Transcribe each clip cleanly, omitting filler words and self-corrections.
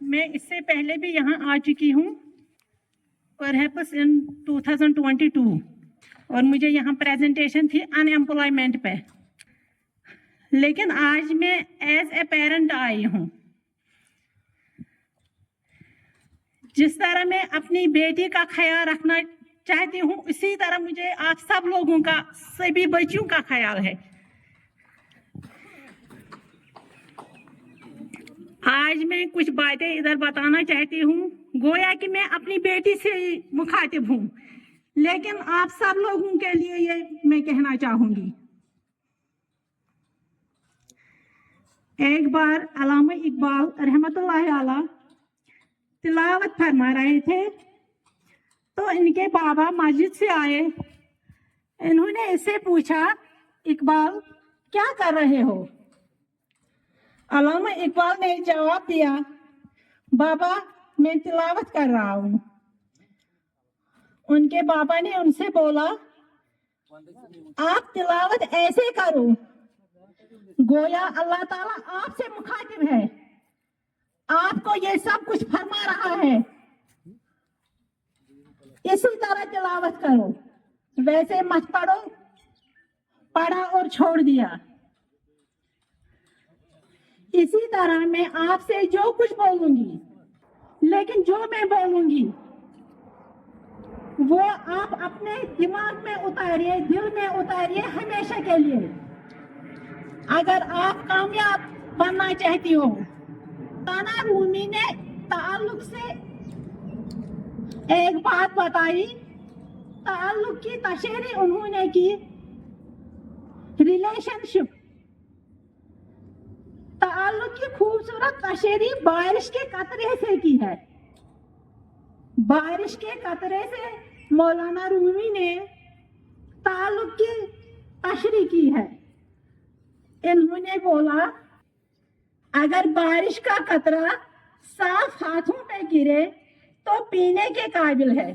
میں اس سے پہلے بھی یہاں آ چکی ہوں پرہیپس ان 2022 اور مجھے یہاں پریزنٹیشن تھی ان ایمپلائمنٹ پہ، لیکن آج میں ایز اے پیرنٹ آئی ہوں۔ جس طرح میں اپنی بیٹی کا خیال رکھنا چاہتی ہوں اسی طرح مجھے آپ سب لوگوں کا، سبھی بچیوں کا خیال ہے۔ آج میں کچھ باتیں ادھر بتانا چاہتی ہوں، گویا کہ میں اپنی بیٹی سے مخاطب ہوں، لیکن آپ سب لوگوں کے لیے یہ میں کہنا چاہوں گی۔ ایک بار علامہ اقبال رحمۃ اللہ علیہ تلاوت فرما رہے تھے تو ان کے بابا مسجد سے آئے، انہوں نے اس سے پوچھا اقبال کیا کر رہے ہو؟ علامہ اقبال نے جواب دیا بابا میں تلاوت کر رہا ہوں۔ ان کے بابا نے ان سے بولا آپ تلاوت ایسے کرو گویا اللہ تعالیٰ آپ سے مخاطب ہے، آپ کو یہ سب کچھ فرما رہا ہے، اسی طرح تلاوت کرو، ویسے مت پڑھو، پڑھا اور چھوڑ دیا۔ اسی طرح میں آپ سے جو کچھ بولوں گی، لیکن جو میں بولوں گی وہ آپ اپنے دماغ میں اتاریے، دل میں اتاریے ہمیشہ کے لیے۔ اگر آپ کامیاب بننا چاہتی ہو، مولانا رومی نے تعلق سے ایک بات بتائی، تعلق کی تشریح انہوں نے کی، ریلیشن شپ، تعلق کی خوبصورت تشریح بارش کے قطرے سے کی ہے۔ بارش کے قطرے سے مولانا رومی نے تعلق کی تشریح کی ہے۔ انہوں نے بولا اگر بارش کا قطرہ صاف ہاتھوں پہ گرے تو پینے کے قابل ہے،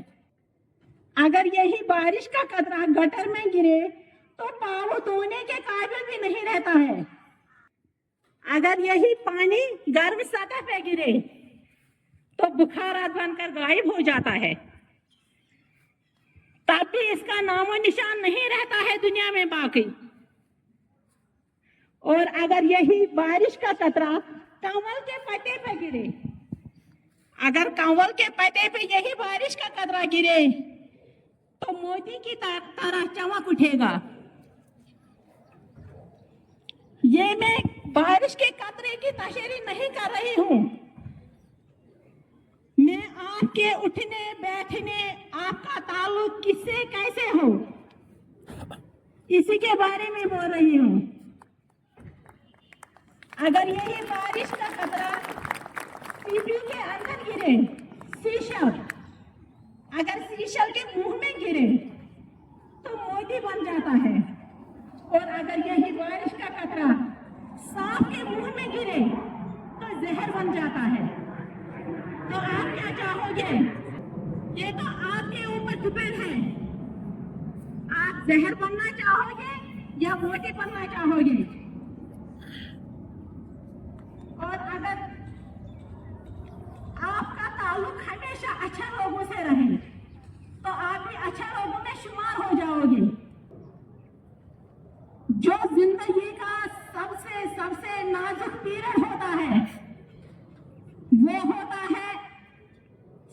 اگر یہی بارش کا قطرہ گٹر میں گرے تو پاؤں دھونے کے قابل بھی نہیں رہتا ہے، اگر یہی پانی گرم سطح پہ گرے تو بخارات بن کر غائب ہو جاتا ہے، تب بھی اس کا نام و نشان نہیں رہتا ہے دنیا میں باقی۔ اور اگر یہی بارش کا قطرہ کنول کے پتے پہ گرے، اگر کنول کے پتے پہ یہی بارش کا قطرہ گرے تو موتی کی طرح چمک اٹھے گا۔ یہ میں بارش کے قطرے کی تشریح نہیں کر رہی ہوں، میں آپ کے اٹھنے بیٹھنے، آپ کا تعلق کس سے کیسے ہو، اسی کے بارے میں بول رہی ہوں۔ اگر یہی بارش کا قطرہ پیپی کے اندر گرے، سیشل، اگر سیشل کے منہ میں گرے تو موتی بن جاتا ہے، اور اگر یہی بارش کا قطرہ سانپ کے منہ میں گرے تو زہر بن جاتا ہے۔ تو آپ کیا چاہو گے؟ یہ تو آپ کے اوپر ڈپینڈ ہے، آپ زہر بننا چاہو گے یا موتی بننا چاہو گے؟ اور اگر آپ کا تعلق ہمیشہ اچھا لوگوں سے رہے تو آپ بھی اچھا لوگوں میں شمار ہو جاؤ گے۔ جو زندگی کا سب سے نازک پیریڈ ہوتا ہے وہ ہوتا ہے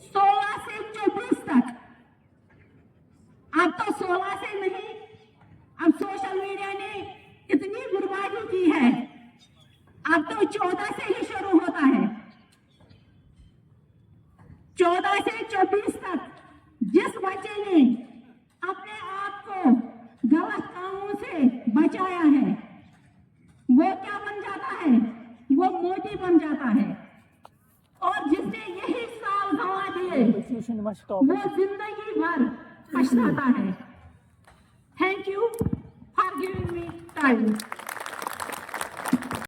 16 سے 24 تک۔ اب تو 16 سے نہیں، اب سوشل میڈیا نے اتنی بربادی کی ہے، اب تو 14 سے ہی شروع ہوتا ہے۔ 14 سے 24 تک جس بچے نے اپنے آپ کو غلط کاموں سے بچایا ہے وہ کیا بن جاتا ہے؟ وہ موتی بن جاتا ہے، اور جس نے یہی سال گنوا دیے وہ زندگی بھر پچھتاتا ہے۔ Thank you for giving me time.